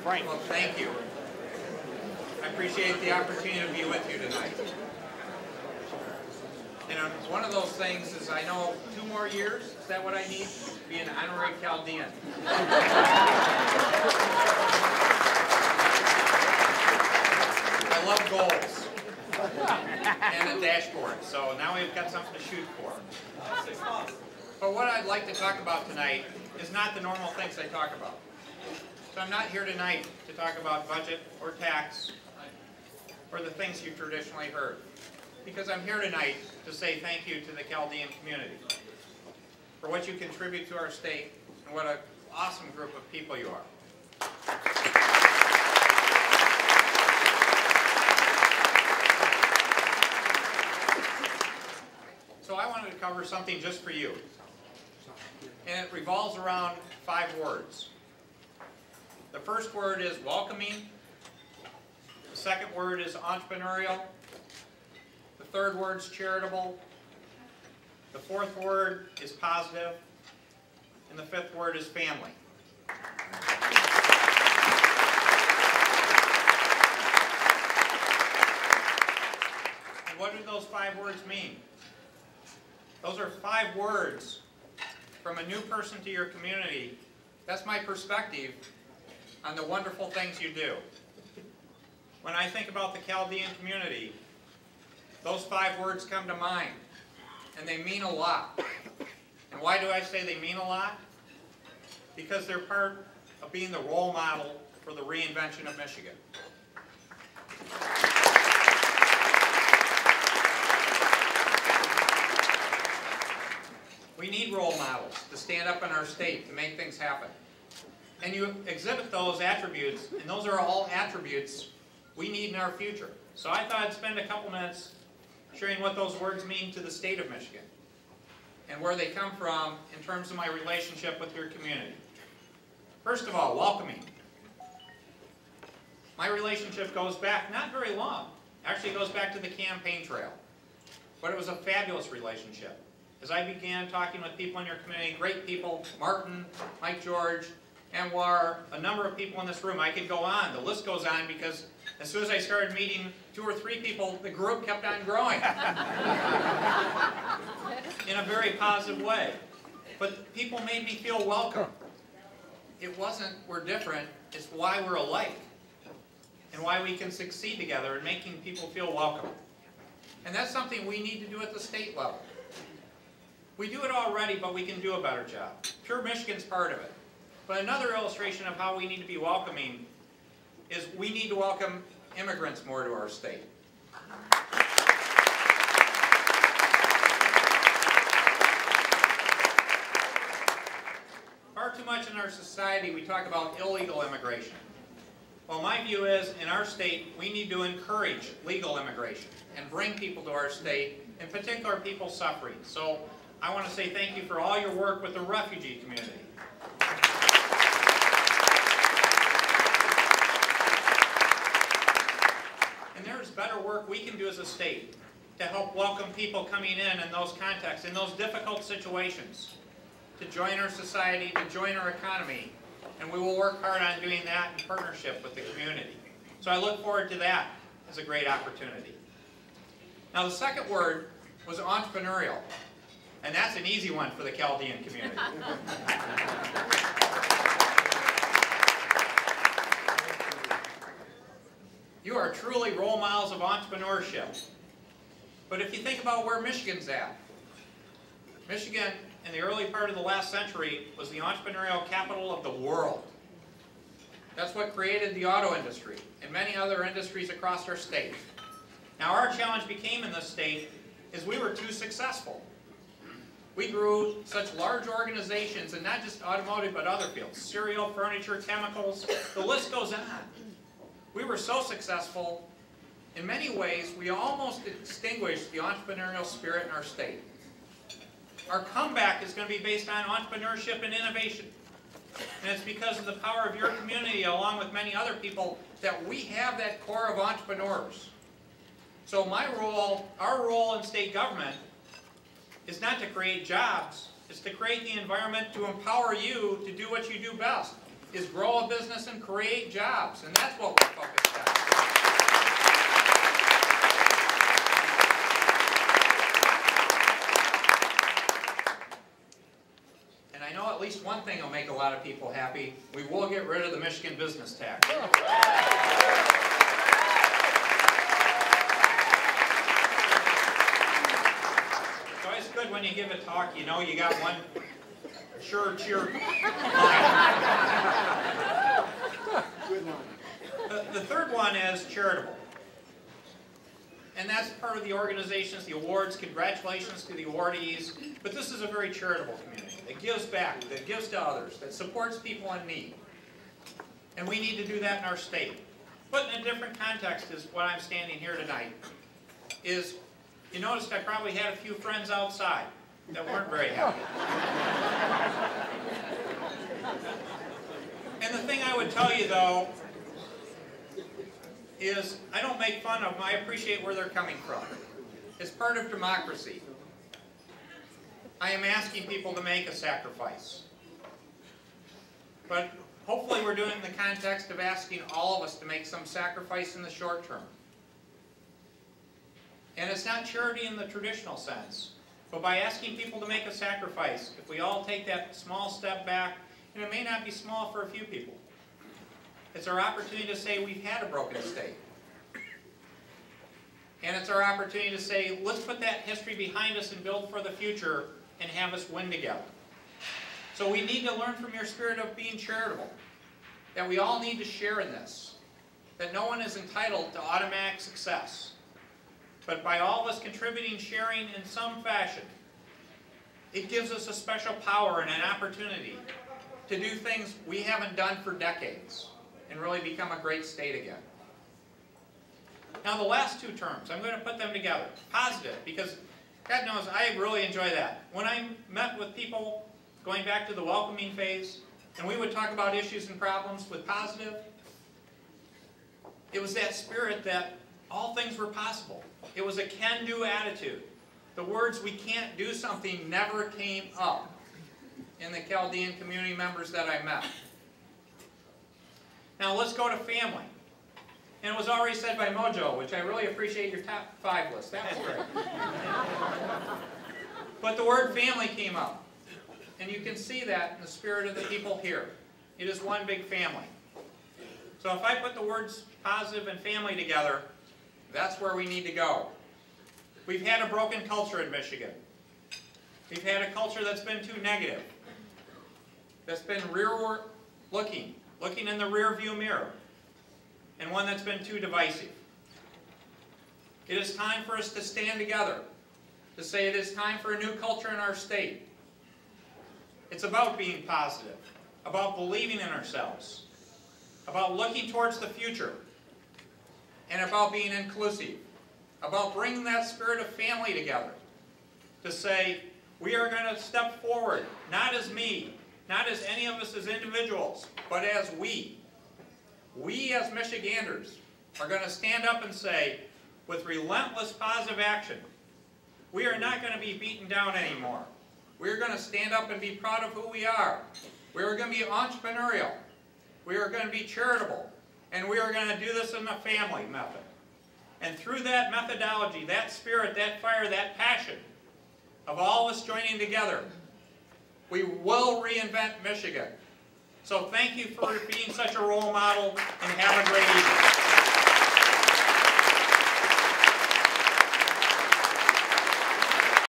Well, thank you. I appreciate the opportunity to be with you tonight. And one of those things is I know 2 more years, is that what I need? To be an honorary Chaldean. I love goals and a dashboard, so now we've got something to shoot for. But what I'd like to talk about tonight is not the normal things I talk about. So I'm not here tonight to talk about budget or tax or the things you've traditionally heard. Because I'm here tonight to say thank you to the Chaldean community for what you contribute to our state and what an awesome group of people you are. So I wanted to cover something just for you. And it revolves around 5 words. The first word is welcoming. The second word is entrepreneurial. The third word is charitable. The fourth word is positive. And the fifth word is family. And what do those 5 words mean? Those are 5 words from a new person to your community. That's my perspective on the wonderful things you do. When I think about the Chaldean community, those 5 words come to mind, and they mean a lot. And why do I say they mean a lot? Because they're part of being the role model for the reinvention of Michigan. We need role models to stand up in our state to make things happen. And you exhibit those attributes, and those are all attributes we need in our future. So I thought I'd spend a couple minutes sharing what those words mean to the state of Michigan and where they come from in terms of my relationship with your community. First of all, welcoming. My relationship goes back not very long. Actually, it goes back to the campaign trail. But it was a fabulous relationship. As I began talking with people in your community, great people, Martin, Mike George, Anwar, a number of people in this room. I could go on. The list goes on because as soon as I started meeting 2 or 3 people, the group kept on growing in a very positive way. But people made me feel welcome. It wasn't we're different, it's why we're alike and why we can succeed together in making people feel welcome. And that's something we need to do at the state level. We do it already, but we can do a better job. Pure Michigan's part of it. But another illustration of how we need to be welcoming is we need to welcome immigrants more to our state. Far too much in our society we talk about illegal immigration. Well, my view is in our state we need to encourage legal immigration and bring people to our state, in particular people suffering. So I want to say thank you for all your work with the refugee community. And there's better work we can do as a state to help welcome people coming in those contexts, in those difficult situations, to join our society, to join our economy. And we will work hard on doing that in partnership with the community. So I look forward to that as a great opportunity. Now the second word was entrepreneurial. And that's an easy one for the Chaldean community. You are truly role models of entrepreneurship. But if you think about where Michigan's at, Michigan in the early part of the last century was the entrepreneurial capital of the world. That's what created the auto industry and many other industries across our state. Now our challenge became in this state is we were too successful. We grew such large organizations, and not just automotive, but other fields. Cereal, furniture, chemicals, the list goes on. We were so successful, in many ways, we almost extinguished the entrepreneurial spirit in our state. Our comeback is going to be based on entrepreneurship and innovation. And it's because of the power of your community, along with many other people, that we have that core of entrepreneurs. So my role, our role in state government, is not to create jobs, it's to create the environment to empower you to do what you do best. is grow a business and create jobs, and that's what we're focused on. And I know at least one thing will make a lot of people happy. We will get rid of the Michigan business tax. So it's good when you give a talk, you know you got one sure cheer. The third one is charitable. And that's part of the organizations, the awards. Congratulations to the awardees. But this is a very charitable community that gives back, that gives to others, that supports people in need. And we need to do that in our state. But in a different context is what I'm standing here tonight. Is, you noticed I probably had a few friends outside that weren't very happy. And the thing I would tell you, though, is I don't make fun of them. I appreciate where they're coming from. It's part of democracy. I am asking people to make a sacrifice. But hopefully we're doing it in the context of asking all of us to make some sacrifice in the short term. And it's not charity in the traditional sense. But by asking people to make a sacrifice, if we all take that small step back, and it may not be small for a few people, it's our opportunity to say we've had a broken state. And it's our opportunity to say, let's put that history behind us and build for the future and have us win together. So we need to learn from your spirit of being charitable, that we all need to share in this, that no one is entitled to automatic success. But by all of us contributing, sharing in some fashion, it gives us a special power and an opportunity to do things we haven't done for decades and really become a great state again. Now the last two terms, I'm going to put them together. Positive, because God knows I really enjoy that. When I met with people going back to the welcoming phase, and we would talk about issues and problems with positive, it was that spirit that all things were possible. It was a can-do attitude. The words "we can't do something" never came up in the Chaldean community members that I met. Now let's go to family. And it was already said by Mojo, which I really appreciate your top 5 list. That was great. But the word family came up. And you can see that in the spirit of the people here. It is one big family. So if I put the words positive and family together, that's where we need to go. We've had a broken culture in Michigan. We've had a culture that's been too negative. That's been rearward-looking, looking in the rear-view mirror. And one that's been too divisive. It is time for us to stand together, to say it is time for a new culture in our state. It's about being positive, about believing in ourselves, about looking towards the future, and about being inclusive, about bringing that spirit of family together, to say we are going to step forward, not as me, not as any of us as individuals, but as we. We as Michiganders are going to stand up and say, with relentless positive action, we are not going to be beaten down anymore. We are going to stand up and be proud of who we are. We are going to be entrepreneurial. We are going to be charitable. And we are going to do this in the family method. And through that methodology, that spirit, that fire, that passion of all of us joining together, we will reinvent Michigan. So thank you for being such a role model, and have a great evening.